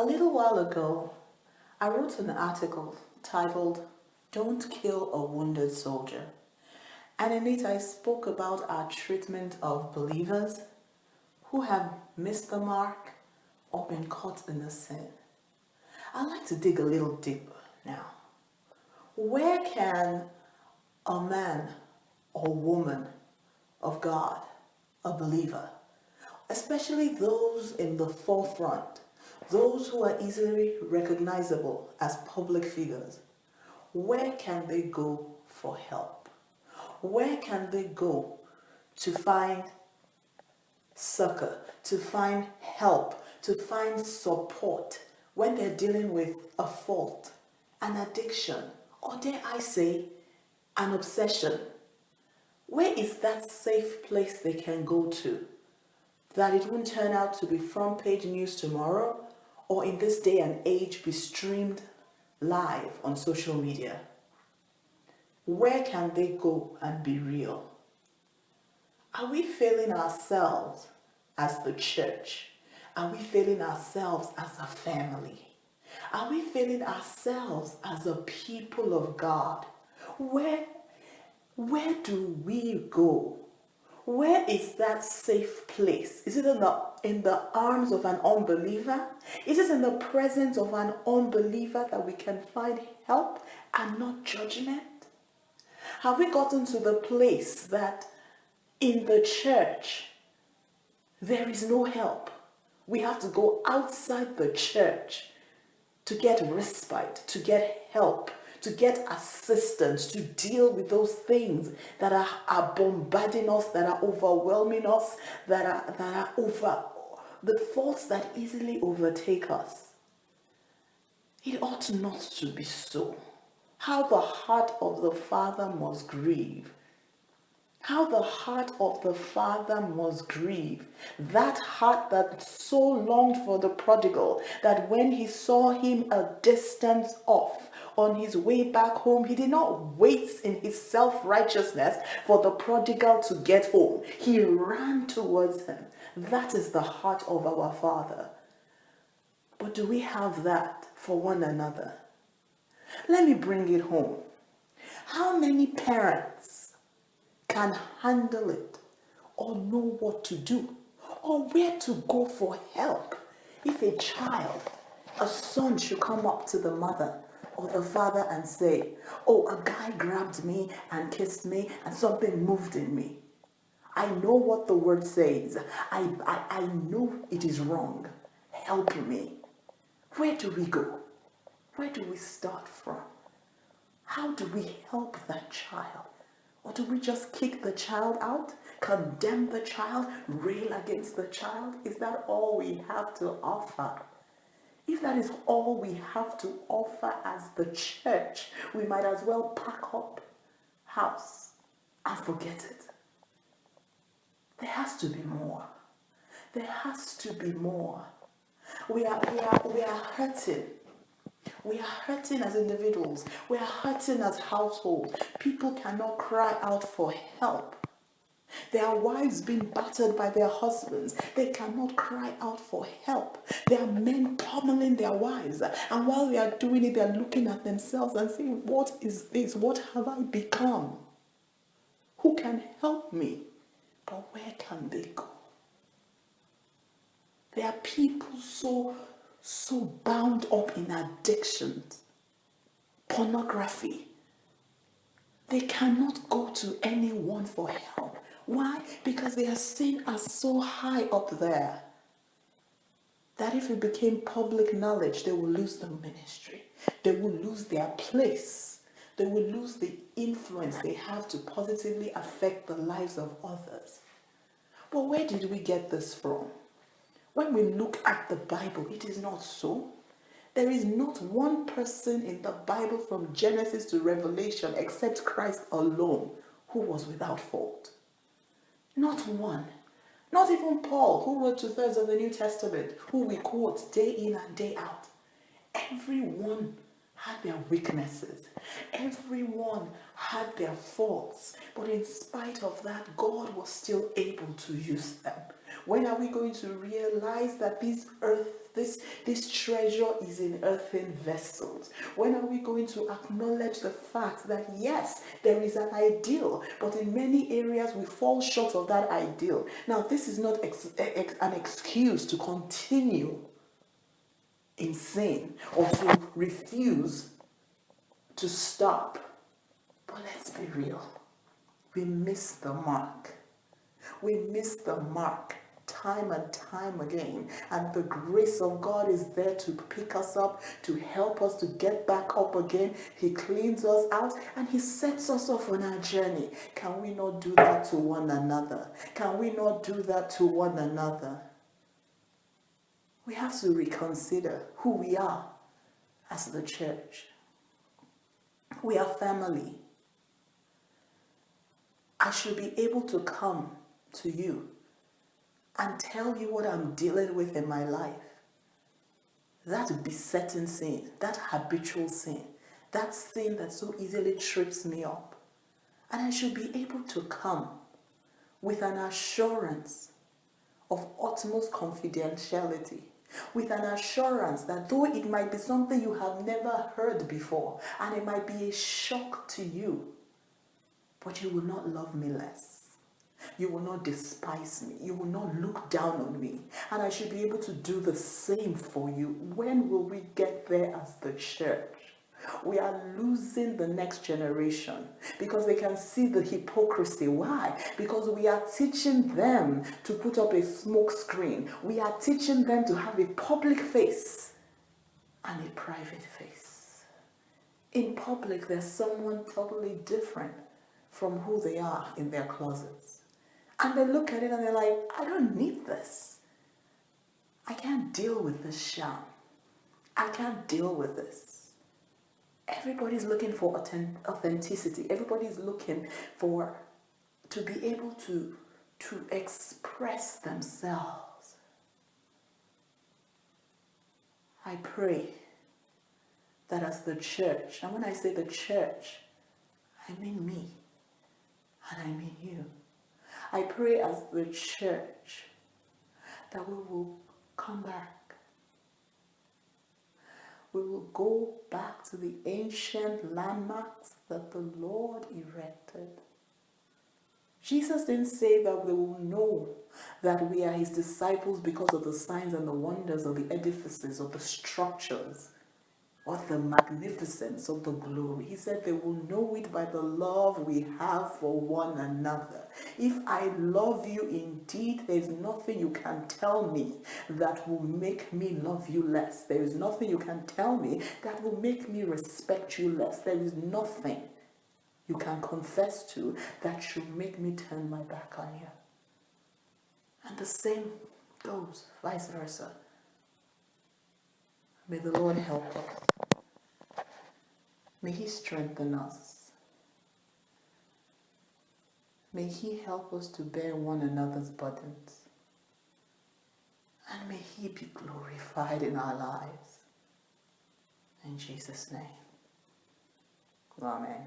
A little while ago, I wrote an article titled, "Don't Kill a Wounded Soldier." And in it, I spoke about our treatment of believers who have missed the mark or been caught in a sin. I'd like to dig a little deeper now. Where can a man or woman of God, a believer, especially those in the forefront, those who are easily recognizable as public figures, where can they go for help? Where can they go to find succor, to find help, to find support when they're dealing with a fault, an addiction, or dare I say, an obsession? Where is that safe place they can go to that it won't turn out to be front page news tomorrow, or in this day and age be streamed live on social media? Where can they go and be real? Are we failing ourselves as the church? Are we failing ourselves as a family? Are we failing ourselves as a people of God? Where do we go? Where is that safe place? Is it in the arms of an unbeliever? Is it in the presence of an unbeliever that we can find help and not judgment? Have we gotten to the place that in the church there is no help? We have to go outside the church to get respite, to get help, to get assistance, to deal with those things that are bombarding us, that are overwhelming us, that are over the faults that easily overtake us. It ought not to be so. How the heart of the Father must grieve. How the heart of the Father must grieve. That heart that so longed for the prodigal, that when he saw him a distance off on his way back home, he did not wait in his self-righteousness for the prodigal to get home. He ran towards him. That is the heart of our Father. But do we have that for one another? Let me bring it home. How many parents can handle it or know what to do or where to go for help if a child, a son, should come up to the mother or the father and say, "Oh, a guy grabbed me and kissed me and something moved in me. I know what the word says. I know it is wrong. Help me." Where do we go? Where do we start from? How do we help that child? Or do we just kick the child out, condemn the child, rail against the child? Is that all we have to offer? If that is all we have to offer as the church, we might as well pack up house and forget it. There has to be more. There has to be more. We are hurting. We are hurting as individuals. We are hurting as households. People cannot cry out for help. Their wives being battered by their husbands. They cannot cry out for help. There are men pummeling their wives. And while they are doing it, they are looking at themselves and saying, "What is this? What have I become? Who can help me?" But where can they go? There are people so bound up in addictions, pornography. They cannot go to anyone for help. Why? Because their sin are so high up there that if it became public knowledge, they will lose the ministry. They will lose their place. They will lose the influence they have to positively affect the lives of others. But where did we get this from? When we look at the Bible, it is not so. There is not one person in the Bible from Genesis to Revelation except Christ alone who was without fault. Not one. Not even Paul, who wrote 2/3 of the New Testament, who we quote day in and day out. Everyone had their weaknesses. Everyone had their faults. But in spite of that, God was still able to use them. When are we going to realize that this treasure is in earthen vessels? When are we going to acknowledge the fact that yes, there is an ideal, but in many areas we fall short of that ideal? Now, this is not an excuse to continue in sin or to refuse to stop. But let's be real. We miss the mark. We miss the mark time and time again. And the grace of God is there to pick us up, to help us to get back up again. He cleans us out and He sets us off on our journey. Can we not do that to one another? Can we not do that to one another? We have to reconsider who we are as the church. We are family. I should be able to come to you and tell you what I'm dealing with in my life. That besetting sin, that habitual sin, that sin that so easily trips me up. And I should be able to come with an assurance of utmost confidentiality, with an assurance that though it might be something you have never heard before, and it might be a shock to you, but you will not love me less. You will not despise me. You will not look down on me. And I should be able to do the same for you. When will we get there as the church? We are losing the next generation because they can see the hypocrisy. Why? Because we are teaching them to put up a smoke screen. We are teaching them to have a public face and a private face. In public, there's someone totally different from who they are in their closets. And they look at it and they're like, I don't need this. I can't deal with this sham. I can't deal with this. Everybody's looking for authenticity. Everybody's looking to be able to express themselves. I pray that as the church, and when I say the church, I mean me, and I mean you. I pray as the church that we will come back. We will go back to the ancient landmarks that the Lord erected. Jesus didn't say that they will know that we are His disciples because of the signs and the wonders of the edifices, of the structures, or the magnificence of the glory. He said they will know it by the love we have for one another. If I love you indeed, there is nothing you can tell me that will make me love you less. There is nothing you can tell me that will make me respect you less. There is nothing you can confess to that should make me turn my back on you. And the same goes vice versa. May the Lord help us. May He strengthen us. May He help us to bear one another's burdens. And may He be glorified in our lives. In Jesus' name. Amen.